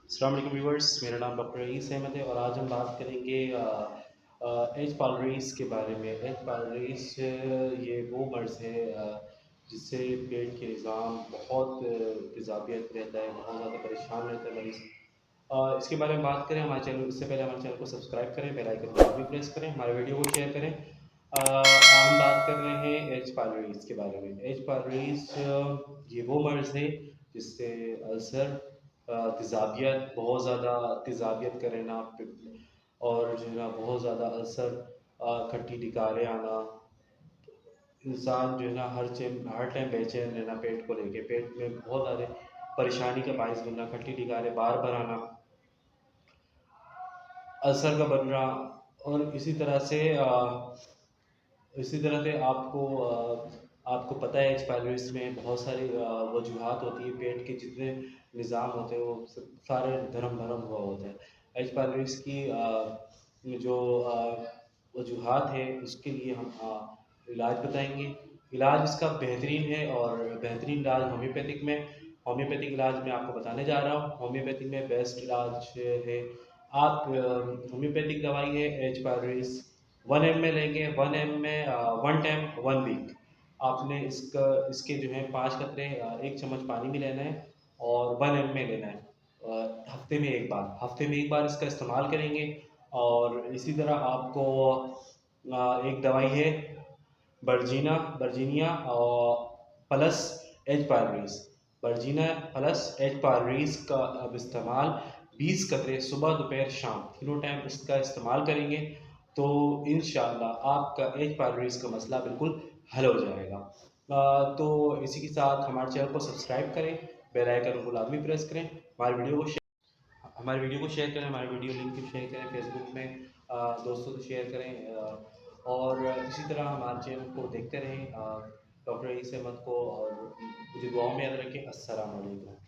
अस्सलाम वालेकुम व्यूअर्स, मेरा नाम डॉक्टर रईस अहमद है और आज हम बात करेंगे एच पाइलोरीज के बारे में। एच पाइलोरीज ये वो मर्ज़ है जिससे पेट के निज़ाम बहुत तेज़ाबियत रहता है, बहुत ज़्यादा परेशान रहता है मरीज़। इसके बारे में बात करें हमारे चैनल इससे पहले हमारे चैनल को सब्सक्राइब करें, बेल आइकन को भी प्रेस करें, हमारे वीडियो को शेयर करें। हम बात कर रहे हैं एच पाइलोरीज के बारे में। एच पाइलोरीज ये वो मर्ज़ है जिससे अल्सर, तेज़ाबियत, बहुत ज़्यादा तेज़ाबियत का रहना और जो है ना बहुत ज़्यादा अल्सर, खट्टी डिकारें आना, इंसान जो है ना हर टाइम बेचैन रहना, पेट को लेके पेट में बहुत ज़्यादा परेशानी का बायस बनना, खट्टी डिकारें बार बार आना, अल्सर का बनना। और इसी तरह से आपको पता है एच पाइलोरीज में बहुत सारी वजूहात होती है। पेट के जितने निज़ाम होते हैं वो सारे धर्म भरम हुआ होता है। एच पाइलोरीज की जो वजूहात है उसके लिए हम इलाज बताएंगे। इलाज इसका बेहतरीन है और बेहतरीन इलाज होम्योपैथिक इलाज मैं आपको बताने जा रहा हूँ। होम्योपैथी में बेस्ट इलाज है। आप होम्योपैथिक दवाई है एच पाइलोरीज 1 ml लेंगे। 1 ml में 1 टाइम 1 वीक आपने इसके जो है 5 कतरे 1 चम्मच पानी में लेना है और 1 ml में लेना है। हफ्ते में एक बार इसका इस्तेमाल करेंगे। और इसी तरह आपको एक दवाई है बर्जीनिया और प्लस एच पाइलोरीज। बर्जीना प्लस एच पाइलोरीज का अब इस्तेमाल 20 कतरे सुबह दोपहर शाम तीनों टाइम इसका इस्तेमाल करेंगे तो इंशाल्लाह आपका एच पाइलोरीज का मसला बिल्कुल हल हो जाएगा। तो इसी के साथ हमारे चैनल को सब्सक्राइब करें, बेल आइकन को लाजमी प्रेस करें, हमारे वीडियो को शेयर करें, हमारे वीडियो लिंक को शेयर करें फेसबुक में, दोस्तों से शेयर करें। और इसी तरह हमारे चैनल को देखते रहें। डॉक्टर रईस अहमद को और मुझे दुआओं में याद रखें। अस्सलाम वालेकुम।